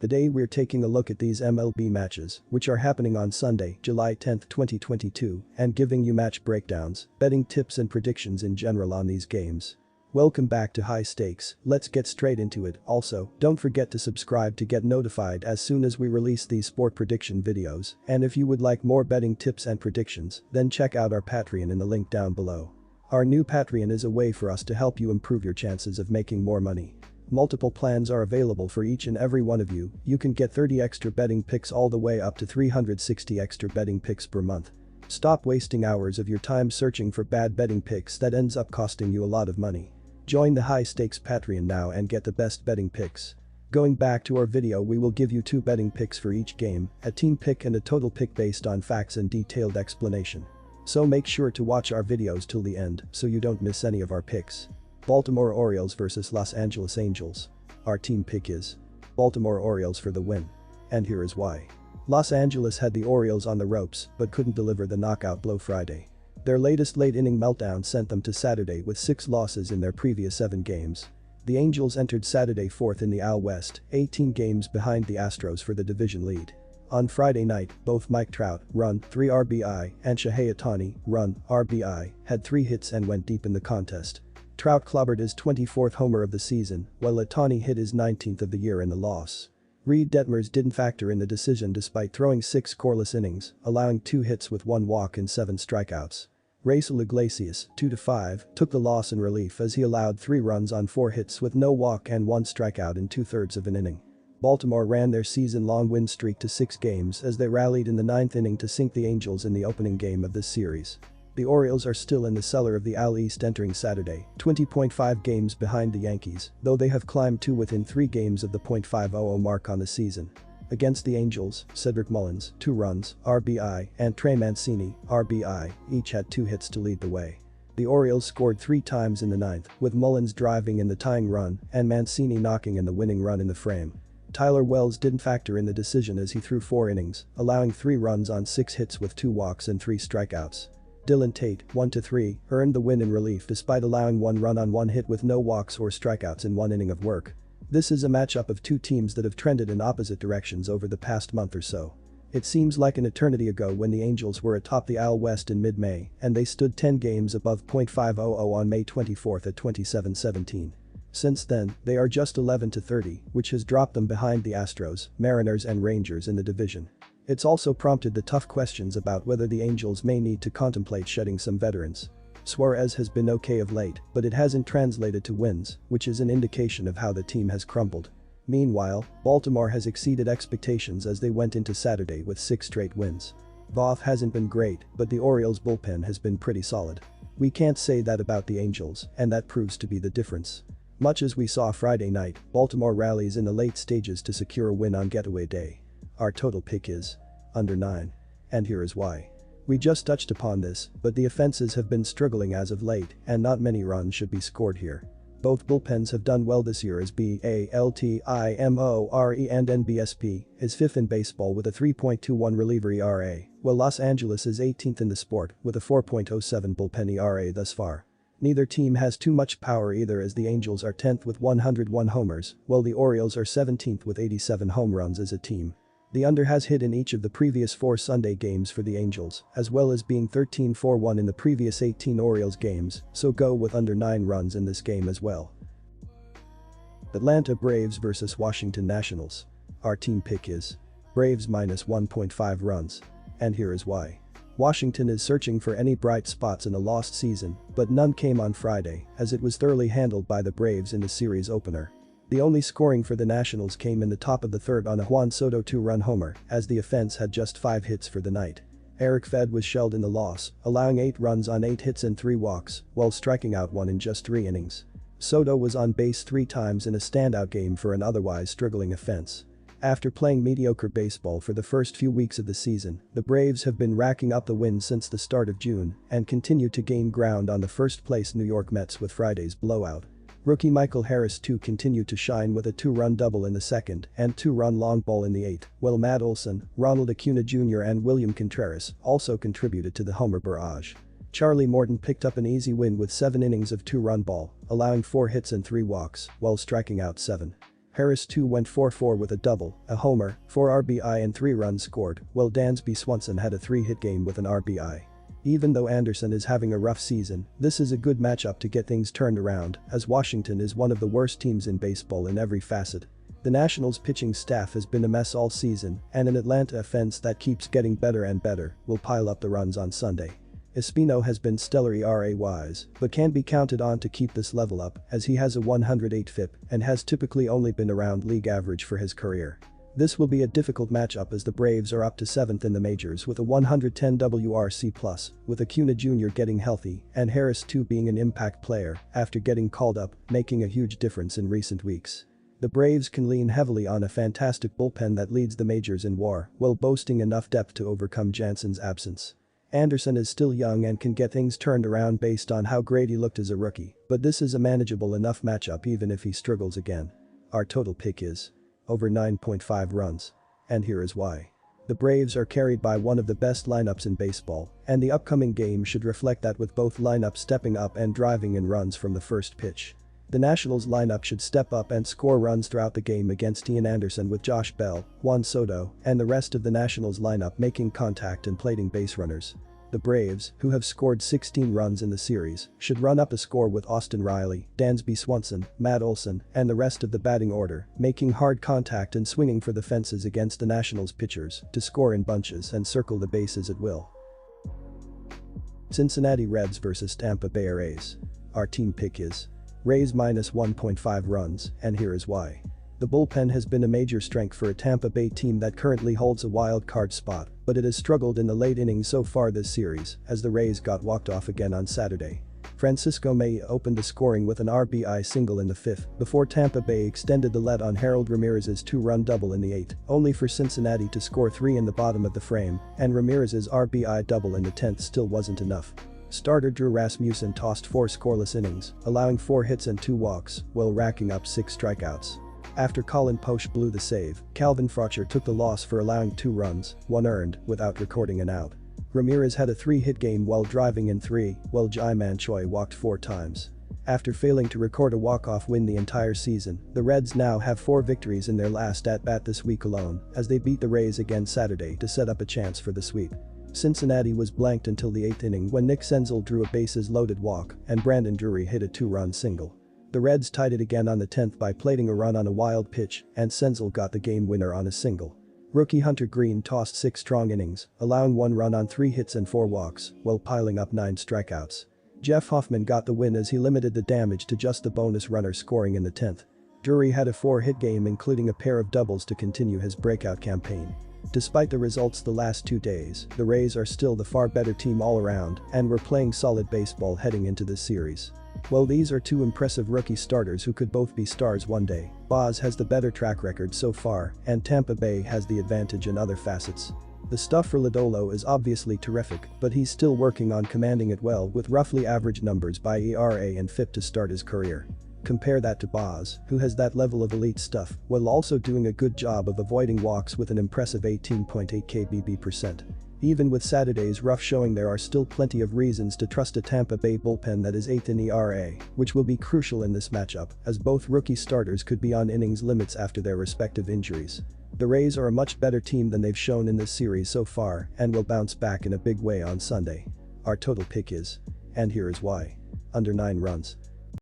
Today we're taking a look at these MLB matches, which are happening on Sunday, July 10, 2022, and giving you match breakdowns, betting tips and predictions in general on these games. Welcome back to High Stakes, let's get straight into it. Also, don't forget to subscribe to get notified as soon as we release these sport prediction videos, and if you would like more betting tips and predictions, then check out our Patreon in the link down below. Our new Patreon is a way for us to help you improve your chances of making more money. Multiple plans are available for each and every one of you. You can get 30 extra betting picks all the way up to 360 extra betting picks per month. Stop wasting hours of your time searching for bad betting picks that ends up costing you a lot of money. Join the High Stakes Patreon now and get the best betting picks. Going back to our video, we will give you 2 betting picks for each game, a team pick and a total pick based on facts and detailed explanation. So make sure to watch our videos till the end so you don't miss any of our picks. Baltimore Orioles vs Los Angeles Angels. Our team pick is Baltimore Orioles for the win. And here is why. Los Angeles had the Orioles on the ropes but couldn't deliver the knockout blow Friday. Their latest late-inning meltdown sent them to Saturday with 6 losses in their previous 7 games. The Angels entered Saturday 4th in the AL West, 18 games behind the Astros for the division lead. On Friday night, both Mike Trout, run, 3 RBI, and Shohei Ohtani, run, RBI, had 3 hits and went deep in the contest. Trout clobbered his 24th homer of the season, while Ohtani hit his 19th of the year in the loss. Reed Detmers didn't factor in the decision despite throwing 6 scoreless innings, allowing 2 hits with 1 walk and 7 strikeouts. Raisel Iglesias, 2-5, took the loss in relief as he allowed 3 runs on 4 hits with no walk and 1 strikeout in 2/3 of an inning. Baltimore ran their season-long win streak to 6 games as they rallied in the 9th inning to sink the Angels in the opening game of this series. The Orioles are still in the cellar of the AL East entering Saturday, 20.5 games behind the Yankees, though they have climbed to within 3 games of the .500 mark on the season. Against the Angels, Cedric Mullins, 2 runs, RBI, and Trey Mancini, RBI, each had 2 hits to lead the way. The Orioles scored 3 times in the 9th, with Mullins driving in the tying run and Mancini knocking in the winning run in the frame. Tyler Wells didn't factor in the decision as he threw 4 innings, allowing 3 runs on 6 hits with 2 walks and 3 strikeouts. Dylan Tate, 1-3, earned the win in relief despite allowing 1 run on 1 hit with no walks or strikeouts in 1 inning of work. This is a matchup of 2 teams that have trended in opposite directions over the past month or so. It seems like an eternity ago when the Angels were atop the AL West in mid-May and they stood 10 games above .500 on May 24 at 27-17. Since then, they are just 11-30, which has dropped them behind the Astros, Mariners and Rangers in the division. It's also prompted the tough questions about whether the Angels may need to contemplate shedding some veterans. Suarez has been okay of late, but it hasn't translated to wins, which is an indication of how the team has crumbled. Meanwhile, Baltimore has exceeded expectations as they went into Saturday with 6 straight wins. Voth hasn't been great, but the Orioles' bullpen has been pretty solid. We can't say that about the Angels, and that proves to be the difference. Much as we saw Friday night, Baltimore rallies in the late stages to secure a win on getaway day. Our total pick is under 9. And here is why. We just touched upon this, but the offenses have been struggling as of late and not many runs should be scored here. Both bullpens have done well this year as Baltimore and NBSP is 5th in baseball with a 3.21 reliever ERA, while Los Angeles is 18th in the sport with a 4.07 bullpen ERA thus far. Neither team has too much power either as the Angels are 10th with 101 homers, while the Orioles are 17th with 87 home runs as a team. The under has hit in each of the previous 4 Sunday games for the Angels, as well as being 13-4-1 in the previous 18 Orioles games, so go with under 9 runs in this game as well. Atlanta Braves vs Washington Nationals. Our team pick is Braves minus 1.5 runs. And here is why. Washington is searching for any bright spots in a lost season, but none came on Friday as it was thoroughly handled by the Braves in the series opener. The only scoring for the Nationals came in the top of the 3rd on a Juan Soto 2-run homer, as the offense had just 5 hits for the night. Eric Fed was shelled in the loss, allowing 8 runs on 8 hits and 3 walks, while striking out 1 in just 3 innings. Soto was on base 3 times in a standout game for an otherwise struggling offense. After playing mediocre baseball for the first few weeks of the season, the Braves have been racking up the wins since the start of June and continue to gain ground on the first-place New York Mets with Friday's blowout. Rookie Michael Harris too continued to shine with a 2-run double in the 2nd and 2-run long ball in the 8th, while Matt Olson, Ronald Acuna Jr. and William Contreras also contributed to the homer barrage. Charlie Morton picked up an easy win with 7 innings of 2-run ball, allowing 4 hits and 3 walks, while striking out 7. Harris too went 4-4 with a double, a homer, 4 RBI and 3 runs scored, while Dansby Swanson had a 3-hit game with an RBI. Even though Anderson is having a rough season, this is a good matchup to get things turned around, as Washington is one of the worst teams in baseball in every facet. The Nationals' pitching staff has been a mess all season, and an Atlanta offense that keeps getting better and better will pile up the runs on Sunday. Espino has been stellar ERA-wise, but can't be counted on to keep this level up, as he has a 108 FIP and has typically only been around league average for his career. This will be a difficult matchup as the Braves are up to 7th in the majors with a 110 WRC+, with Acuna Jr. getting healthy and Harris too being an impact player after getting called up, making a huge difference in recent weeks. The Braves can lean heavily on a fantastic bullpen that leads the majors in WAR while boasting enough depth to overcome Jansen's absence. Anderson is still young and can get things turned around based on how great he looked as a rookie, but this is a manageable enough matchup even if he struggles again. Our total pick is over 9.5 runs. And here is why. The Braves are carried by one of the best lineups in baseball, and the upcoming game should reflect that with both lineups stepping up and driving in runs from the first pitch. The Nationals lineup should step up and score runs throughout the game against Ian Anderson with Josh Bell, Juan Soto, and the rest of the Nationals lineup making contact and plating base runners. The Braves, who have scored 16 runs in the series, should run up the score with Austin Riley, Dansby Swanson, Matt Olson, and the rest of the batting order, making hard contact and swinging for the fences against the Nationals pitchers to score in bunches and circle the bases at will. Cincinnati Reds vs Tampa Bay Rays. Our team pick is Rays minus 1.5 runs, and here is why. The bullpen has been a major strength for a Tampa Bay team that currently holds a wild card spot, but it has struggled in the late innings so far this series, as the Rays got walked off again on Saturday. Francisco Mejia opened the scoring with an RBI single in the 5th before Tampa Bay extended the lead on Harold Ramirez's 2-run double in the 8th, only for Cincinnati to score 3 in the bottom of the frame, and Ramirez's RBI double in the 10th still wasn't enough. Starter Drew Rasmussen tossed 4 scoreless innings, allowing 4 hits and 2 walks, while racking up 6 strikeouts. After Colin Poche blew the save, Calvin Frocher took the loss for allowing 2 runs, 1 earned, without recording an out. Ramirez had a 3-hit game while driving in 3, while Ji-Man Choi walked 4 times. After failing to record a walk-off win the entire season, the Reds now have 4 victories in their last at-bat this week alone, as they beat the Rays again Saturday to set up a chance for the sweep. Cincinnati was blanked until the 8th inning when Nick Senzel drew a bases-loaded walk and Brandon Drury hit a 2-run single. The Reds tied it again on the 10th by plating a run on a wild pitch, and Senzel got the game winner on a single. Rookie Hunter Green tossed 6 strong innings, allowing 1 run on 3 hits and 4 walks, while piling up 9 strikeouts. Jeff Hoffman got the win as he limited the damage to just the bonus runner scoring in the 10th. Drury had a 4-hit game including a pair of doubles to continue his breakout campaign. Despite the results the last 2 days, the Rays are still the far better team all around and were playing solid baseball heading into this series. While these are 2 impressive rookie starters who could both be stars one day, Boz has the better track record so far, and Tampa Bay has the advantage in other facets. The stuff for Lodolo is obviously terrific, but he's still working on commanding it well with roughly average numbers by ERA and FIP to start his career. Compare that to Boz, who has that level of elite stuff, while also doing a good job of avoiding walks with an impressive 18.8 kBB%. Even with Saturday's rough showing, there are still plenty of reasons to trust a Tampa Bay bullpen that is 8th in ERA, which will be crucial in this matchup, as both rookie starters could be on innings limits after their respective injuries. The Rays are a much better team than they've shown in this series so far and will bounce back in a big way on Sunday. Our total pick is, and here is why, under 9 runs.